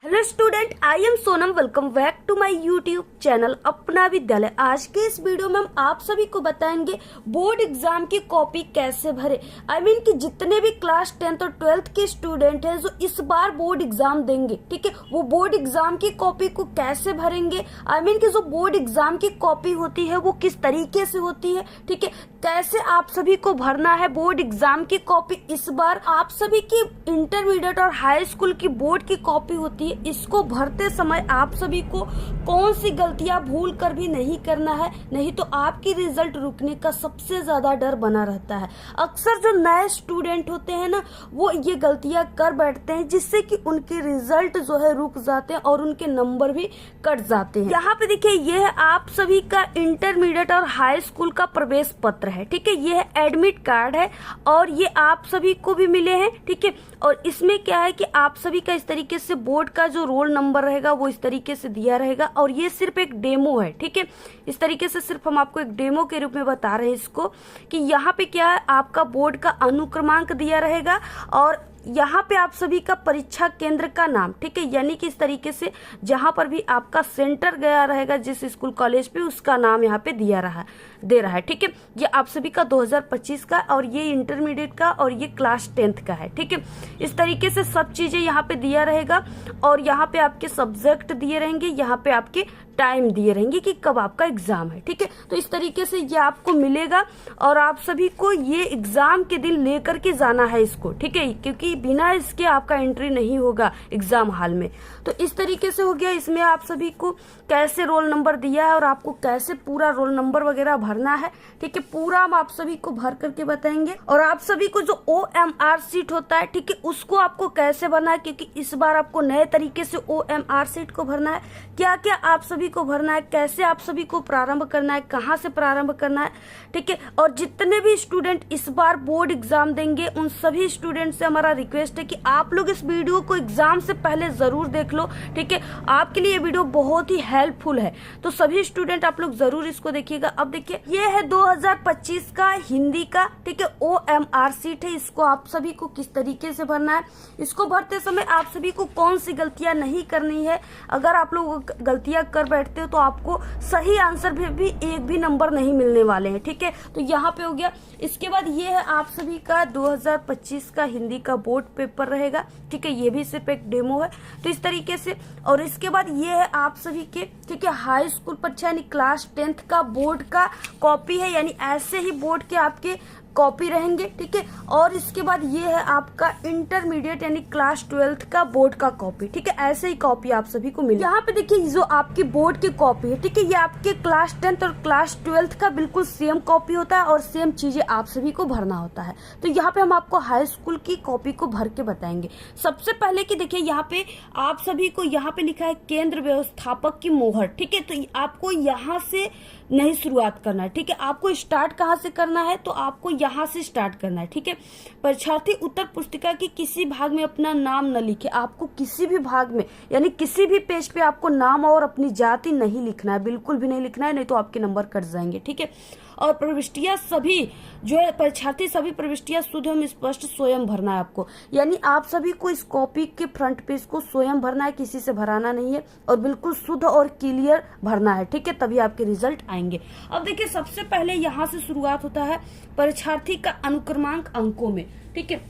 Hello student, I am Sonam. Welcome back to my YouTube channel Apna Vidyalaya. आज के इस video में हम आप सभी को बताएंगे बोर्ड एग्जाम की कॉपी कैसे भरे। कि जितने भी क्लास 10th और 12th के स्टूडेंट हैं जो इस बार बोर्ड एग्जाम देंगे, ठीक है, वो बोर्ड एग्जाम की कॉपी को कैसे भरेंगे। कि जो बोर्ड एग्जाम की कॉपी होती है वो किस तरीके से होती है, ठीक है, कैसे आप सभी को भरना है बोर्ड एग्जाम की कॉपी। इस बार आप सभी की इंटरमीडिएट और हाई स्कूल की बोर्ड की कॉपी होती है, इसको भरते समय आप सभी को कौन सी गलतियां भूल कर भी नहीं करना है, नहीं तो आपकी रिजल्ट रुकने का सबसे ज्यादा डर बना रहता है। अक्सर जो नए स्टूडेंट होते हैं ना, वो ये गलतियां कर बैठते हैं जिससे कि उनके रिजल्ट जो है रुक जाते हैं और उनके नंबर भी कट जाते हैं। यहाँ पे देखिए, ये है आप सभी का इंटरमीडिएट और हाई स्कूल का प्रवेश पत्र है, ठीक है, ये है एडमिट कार्ड है और ये आप सभी को भी मिले हैं, ठीक है। और इसमें क्या है कि आप सभी का इस तरीके से बोर्ड का जो रोल नंबर रहेगा वो इस तरीके से दिया रहेगा और ये सिर्फ एक डेमो है, ठीक है। इस तरीके से सिर्फ हम आपको एक डेमो के रूप में बता रहे हैं इसको कि यहाँ पे क्या है, आपका बोर्ड का अनुक्रमांक दिया रहेगा और यहाँ पे आप सभी का परीक्षा केंद्र का नाम, ठीक है, यानी कि इस तरीके से जहां पर भी आपका सेंटर गया रहेगा जिस स्कूल कॉलेज पे, उसका नाम यहाँ पे दे रहा है, ठीक है। ये आप सभी का 2025 का और ये इंटरमीडिएट का और ये क्लास 10th का है, ठीक है। इस तरीके से सब चीजें यहाँ पे दिया रहेगा और यहाँ पे आपके सब्जेक्ट दिए रहेंगे, यहाँ पे आपके टाइम दिए रहेंगे कि कब आपका एग्जाम है, ठीक है। तो इस तरीके से ये आपको मिलेगा और आप सभी को ये एग्जाम के दिन लेकर के जाना है इसको, ठीक है, क्योंकि बिना इसके आपका एंट्री नहीं होगा एग्जाम हॉल में। तो इस तरीके से हो गया। इसमें आप सभी को कैसे रोल नंबर दिया है और आपको कैसे पूरा रोल नंबर वगैरह भरना है, ठीक है, पूरा हम आप सभी को भर करके बताएंगे। और आप सभी को जो OMR सीट होता है, ठीक है, उसको आपको कैसे भरना है, क्योंकि इस बार आपको नए तरीके से OMR सीट को भरना है। क्या क्या आप सभी को भरना है, कैसे आप सभी को प्रारंभ करना है, कहाँ से प्रारंभ करना है, ठीक है। और जितने भी स्टूडेंट इस बार बोर्ड एग्जाम देंगे उन सभी स्टूडेंट से हमारा रिक्वेस्ट है कि आप लोग इस वीडियो को एग्जाम से पहले जरूर देख लो, ठीक है। आपके लिए ये वीडियो बहुत ही हेल्पफुल है, तो सभी स्टूडेंट आप लोग जरूर इसको देखिएगा। अब देखिए, ये है 2025 का हिंदी का, ठीक है, OMR सीट है। इसको आप सभी को किस तरीके से भरना है, इसको भरते समय आप सभी को कौन सी गलतियां नहीं करनी है। अगर आप लोग गलतियां कर बैठते हो तो आपको सही आंसर भी एक भी नंबर नहीं मिलने वाले हैं, ठीक है। तो यहाँ पे हो गया। इसके बाद ये है आप सभी का 2025 का हिंदी का बोर्ड पेपर रहेगा, ठीक है, ये भी सिर्फ एक डेमो है। तो इस तरीके से, और इसके बाद ये है आप सभी के, ठीक है, हाई स्कूल परीक्षा यानी क्लास 10th का बोर्ड का कॉपी है, यानी ऐसे ही बोर्ड के आपके कॉपी रहेंगे, ठीक है। और इसके बाद ये है आपका इंटरमीडिएट यानी क्लास 12th का बोर्ड का कॉपी, ठीक है, ऐसे ही कॉपी आप सभी को मिले। यहाँ पे देखिए, जो आपकी बोर्ड की कॉपी है, ठीक है, ये आपके क्लास 10th और क्लास 12th का बिल्कुल सेम कॉपी होता है और सेम चीजें आप सभी को भरना होता है। तो यहाँ पे हम आपको हाई स्कूल की कॉपी को भर के बताएंगे। सबसे पहले कि देखिए, यहाँ पे आप सभी को यहाँ पे लिखा है केंद्र व्यवस्थापक की मोहर, ठीक है। तो आपको यहाँ से नहीं शुरुआत करना है, ठीक है, आपको स्टार्ट कहाँ से करना है, तो आपको यहाँ से स्टार्ट करना है, ठीक है। परीक्षार्थी उत्तर पुस्तिका की किसी भाग में अपना नाम न लिखे। आपको किसी भी भाग में यानी किसी भी पेज पे आपको नाम और अपनी जाति नहीं लिखना है, बिल्कुल भी नहीं लिखना है, नहीं तो आपके नंबर कट जाएंगे, ठीक है। और प्रविष्टियां सभी जो है परीक्षार्थी सभी प्रविष्टियां शुद्ध एवं स्पष्ट स्वयं भरना है आपको, यानी आप सभी को इस कॉपी के फ्रंट पेज को स्वयं भरना है, किसी से भराना नहीं है और बिल्कुल शुद्ध और क्लियर भरना है, ठीक है, तभी आपके रिजल्ट आएंगे। अब देखिए, सबसे पहले यहाँ से शुरुआत होता है परीक्षार्थी का अनुक्रमांक अंकों में, ठीक है।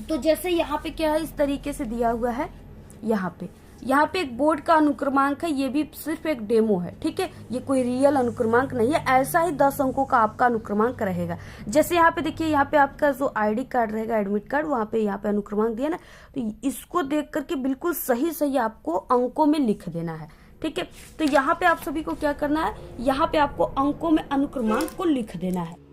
तो जैसे यहाँ पे क्या है, इस तरीके से दिया हुआ है, यहाँ पे एक बोर्ड का अनुक्रमांक है, ये भी सिर्फ एक डेमो है, ठीक है, ये कोई रियल अनुक्रमांक नहीं है। ऐसा ही 10 अंकों का आपका अनुक्रमांक रहेगा। जैसे यहाँ पे देखिए, यहाँ पे आपका जो ID कार्ड रहेगा, एडमिट कार्ड, वहाँ पे अनुक्रमांक दिया ना, तो इसको देख करके बिल्कुल सही आपको अंकों में लिख देना है, ठीक है। तो यहाँ पे आप सभी को क्या करना है, यहाँ पे आपको अंकों में अनुक्रमांक को लिख देना है।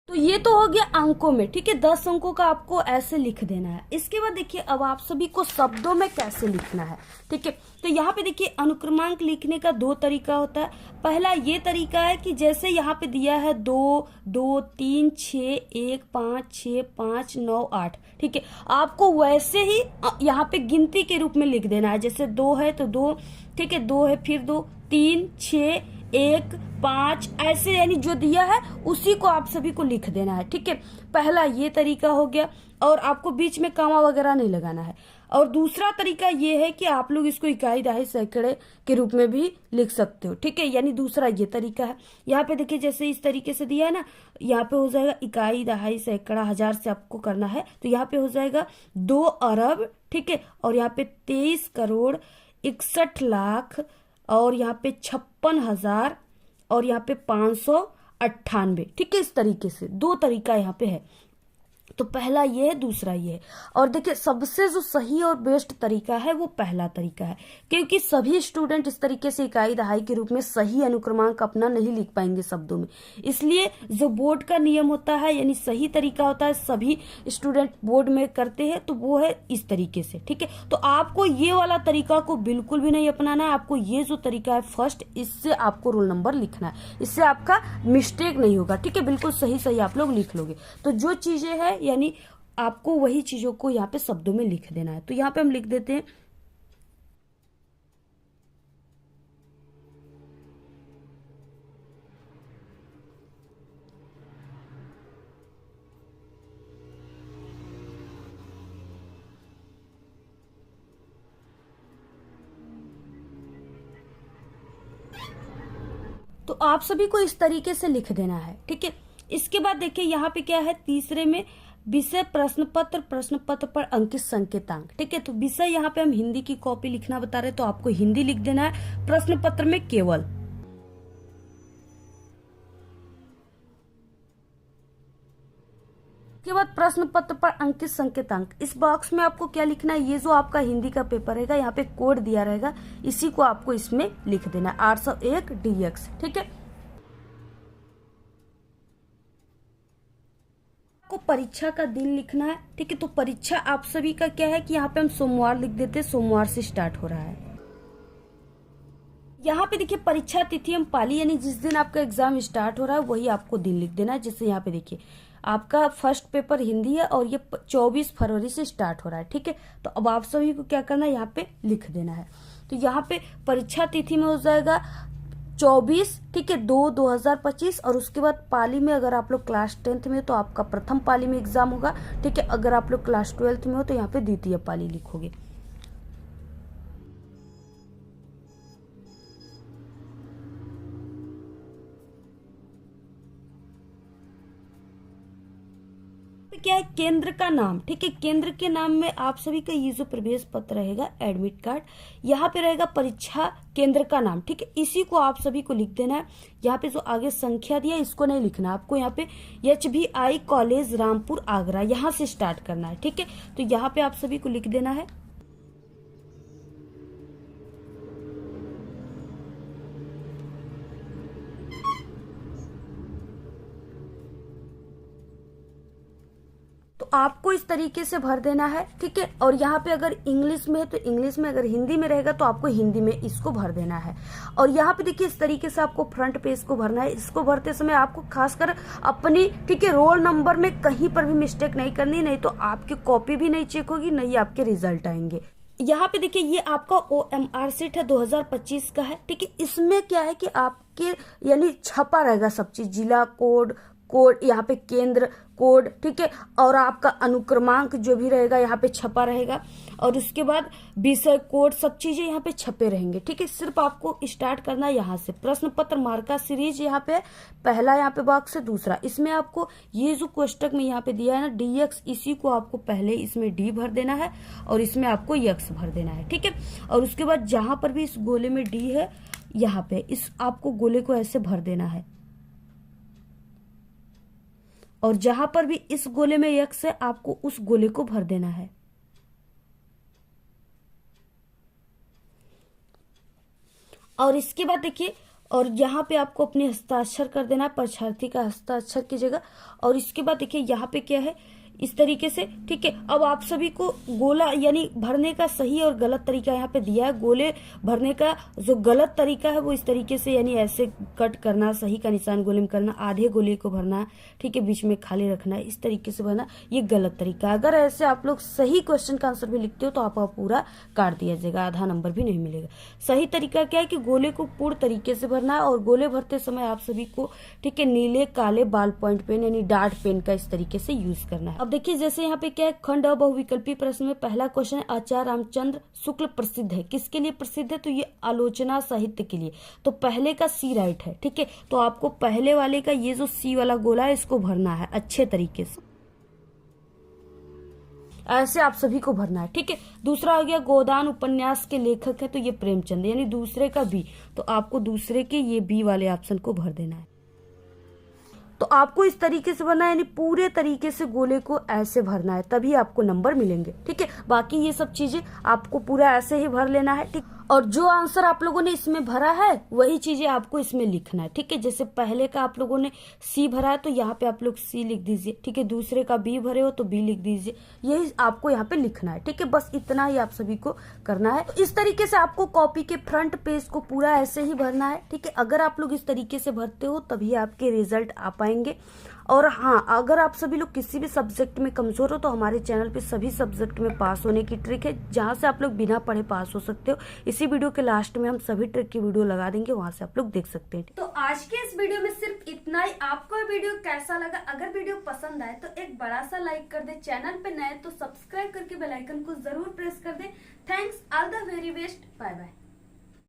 तो ये तो हो गया अंकों में, ठीक है, 10 अंकों का आपको ऐसे लिख देना है। इसके बाद देखिए, अब आप सभी को शब्दों में कैसे लिखना है, ठीक है। तो यहाँ पे देखिए, अनुक्रमांक लिखने का 2 तरीका होता है। पहला ये तरीका है कि जैसे यहाँ पे दिया है 2, 2, 3, 6, 1, 5, 6, 5, 9, 8, ठीक है, आपको वैसे ही यहाँ पे गिनती के रूप में लिख देना है। जैसे 2 है तो 2, ठीक है, 2 है फिर 2, 3, 6, 1, 5 ऐसे, यानी जो दिया है उसी को आप सभी को लिख देना है। ठीक है, पहला ये तरीका हो गया, और आपको बीच में कामा वगैरह नहीं लगाना है। और दूसरा तरीका ये है कि आप लोग इसको इकाई, दहाई, सैकड़े के रूप में भी लिख सकते हो। ठीक है, यानी दूसरा ये तरीका है। यहाँ पे देखिए जैसे इस तरीके से दिया है ना, यहाँ पे हो जाएगा इकाई, दहाई, सैकड़ा, हजार से आपको करना है तो यहाँ पे हो जाएगा 2 अरब। ठीक है, और यहाँ पे 23 करोड़ 61 लाख, और यहाँ पे 56,000, और यहाँ पे 598। ठीक है, इस तरीके से 2 तरीका यहाँ पे है। तो पहला ये है, दूसरा ये है। और देखिए सबसे जो सही और बेस्ट तरीका है वो पहला तरीका है, क्योंकि सभी स्टूडेंट इस तरीके से इकाई, दहाई के रूप में सही अनुक्रमांक अपना नहीं लिख पाएंगे शब्दों में। इसलिए जो बोर्ड का नियम होता है, यानी सही तरीका होता है, सभी स्टूडेंट बोर्ड में करते हैं, तो वो है इस तरीके से। ठीक है, तो आपको ये वाला तरीका को बिल्कुल भी नहीं अपनाना है। आपको ये जो तरीका है फर्स्ट, इससे आपको रोल नंबर लिखना है, इससे आपका मिस्टेक नहीं होगा। ठीक है, बिल्कुल सही सही आप लोग लिख लोगे। तो जो चीजें हैं, यानी आपको वही चीजों को यहाँ पे शब्दों में लिख देना है। तो यहाँ पे हम लिख देते हैं तो आप सभी को इस तरीके से लिख देना है। ठीक है, इसके बाद देखिए यहाँ पे क्या है, तीसरे में विषय प्रश्न पत्र पर अंकित संकेतांक। ठीक है, तो विषय यहाँ पे हम हिंदी की कॉपी लिखना बता रहे, तो आपको हिंदी लिख देना है, प्रश्न पत्र में केवल। के बाद प्रश्न पत्र पर अंकित संकेतांक, इस बॉक्स में आपको क्या लिखना है, ये जो आपका हिंदी का पेपर रहेगा, यहाँ पे कोड दिया रहेगा, इसी को आपको इसमें लिख देना है, 801 DX। ठीक है, आपको परीक्षा का दिन लिखना है। ठीक है, तो परीक्षा आप सभी का क्या है कि यहाँ पे हम सोमवार लिख देते हैं, सोमवार से स्टार्ट हो रहा है। यहाँ पे देखिए परीक्षा तिथि हम पाली, यानी जिस दिन आपका एग्जाम स्टार्ट हो रहा है वही आपको दिन लिख देना है। जैसे यहाँ पे देखिए आपका फर्स्ट पेपर हिंदी है और ये 24 फरवरी से स्टार्ट हो रहा है। ठीक है, तो अब आप सभी को क्या करना है, यहाँ पे लिख देना है। तो यहाँ पे परीक्षा तिथि में हो जाएगा 24, ठीक है, 2/2025। और उसके बाद पाली में अगर आप लोग क्लास 10th में हो तो आपका प्रथम पाली में एग्जाम होगा। ठीक है, अगर आप लोग क्लास 12th में हो तो यहाँ पे द्वितीय पाली लिखोगे। क्या है, केंद्र का नाम। ठीक है, केंद्र के नाम में आप सभी का ये जो प्रवेश पत्र रहेगा, एडमिट कार्ड, यहाँ पे रहेगा परीक्षा केंद्र का नाम। ठीक है, इसी को आप सभी को लिख देना है। यहाँ पे जो आगे संख्या दिया इसको नहीं लिखना, आपको यहाँ पे HBI कॉलेज रामपुर आगरा यहाँ से स्टार्ट करना है। ठीक है, तो यहाँ पे आप सभी को लिख देना है। तो आपको इस तरीके से भर देना है। ठीक है, और यहाँ पे अगर इंग्लिश में है तो इंग्लिश में, अगर हिंदी में रहेगा तो आपको हिंदी में इसको भर देना है। और यहाँ पे देखिए इस तरीके से आपको फ्रंट पेज को भरना है। इसको भरते समय आपको खासकर अपनी, ठीक है, रोल नंबर में कहीं पर भी मिस्टेक नहीं करनी, नहीं तो आपकी कॉपी भी नहीं चेक होगी, नहीं आपके रिजल्ट आएंगे। यहाँ पे देखिए ये आपका OMR शीट है, 2025 का है। ठीक है, इसमें क्या है कि आपके यानी छपा रहेगा सब चीज, जिला कोड, यहाँ पे केंद्र कोड, ठीक है, और आपका अनुक्रमांक जो भी रहेगा यहाँ पे छपा रहेगा, और उसके बाद विषय कोड, सब चीजें यहाँ पे छपे रहेंगे। ठीक है, सिर्फ आपको स्टार्ट करना है यहाँ से। प्रश्न पत्र मार्का सीरीज यहाँ पे पहला, यहाँ पे बॉक्स है। दूसरा, इसमें आपको ये जो कोष्टक में यहाँ पे दिया है ना DX, इसी को आपको पहले इसमें D भर देना है और इसमें आपको X भर देना है। ठीक है, और उसके बाद जहां पर भी इस गोले में D है, यहाँ पे इस आपको गोले को ऐसे भर देना है, और जहां पर भी इस गोले में X है आपको उस गोले को भर देना है। और इसके बाद देखिए, और यहाँ पे आपको अपने हस्ताक्षर कर देना है, परीक्षार्थी का हस्ताक्षर की जगह। और इसके बाद देखिए यहाँ पे क्या है, इस तरीके से, ठीक है। अब आप सभी को गोला यानी भरने का सही और गलत तरीका यहाँ पे दिया है। गोले भरने का जो गलत तरीका है वो इस तरीके से, यानी ऐसे कट करना, सही का निशान गोले में करना, आधे गोले को भरना है, ठीक है, बीच में खाली रखना है, इस तरीके से भरना, ये गलत तरीका है। अगर ऐसे आप लोग सही क्वेश्चन का आंसर भी लिखते हो तो आपका पूरा काट दिया जाएगा, आधा नंबर भी नहीं मिलेगा। सही तरीका क्या है कि गोले को पूर्ण तरीके से भरना है, और गोले भरते समय आप सभी को, ठीक है, नीले काले बाल पॉइंट पेन यानी डार्ट पेन का इस तरीके से यूज करना है। अब देखिए जैसे यहाँ पे क्या है, खंड अ बहुविकल्पी प्रश्न में पहला क्वेश्चन है, आचार्य रामचंद्र शुक्ल प्रसिद्ध है, किसके लिए प्रसिद्ध है? तो ये आलोचना साहित्य के लिए। तो पहले का सी राइट है, ठीक है। तो आपको पहले वाले का ये जो सी वाला गोला है इसको भरना है अच्छे तरीके से, ऐसे आप सभी को भरना है, ठीक है। दूसरा हो गया, गोदान उपन्यास के लेखक है, तो ये प्रेमचंद, यानी दूसरे का बी, तो आपको दूसरे के ये बी वाले ऑप्शन को भर देना है। तो आपको इस तरीके से भरना है, यानी पूरे तरीके से गोले को ऐसे भरना है, तभी आपको नंबर मिलेंगे, ठीक है। बाकी ये सब चीजें आपको पूरा ऐसे ही भर लेना है, ठीक। और जो आंसर आप लोगों ने इसमें भरा है वही चीजें आपको इसमें लिखना है, ठीक है। जैसे पहले का आप लोगों ने सी भरा है तो यहाँ पे आप लोग सी लिख दीजिए, ठीक है। दूसरे का बी भरे हो तो बी लिख दीजिए, यही आपको यहाँ पे लिखना है, ठीक है। बस इतना ही आप सभी को करना है। तो इस तरीके से आपको कॉपी के फ्रंट पेज को पूरा ऐसे ही भरना है, ठीक है। अगर आप लोग इस तरीके से भरते हो तभी आपके रिजल्ट आ पाएंगे। और हाँ, अगर आप सभी लोग किसी भी सब्जेक्ट में कमजोर हो तो हमारे चैनल पे सभी सब्जेक्ट में पास होने की ट्रिक है, जहां से आप लोग बिना पढ़े पास हो सकते हो। इसी वीडियो के लास्ट में हम सभी ट्रिक की वीडियो लगा देंगे, वहां से आप लोग देख सकते हैं। तो आज के इस वीडियो में सिर्फ इतना ही। आपको वीडियो कैसा लगा? अगर वीडियो पसंद आए तो एक बड़ा सा लाइक कर दे, चैनल पे नए तो सब्सक्राइब करके बेल आइकन को जरूर प्रेस कर दे। Thanks, all the very best, bye bye.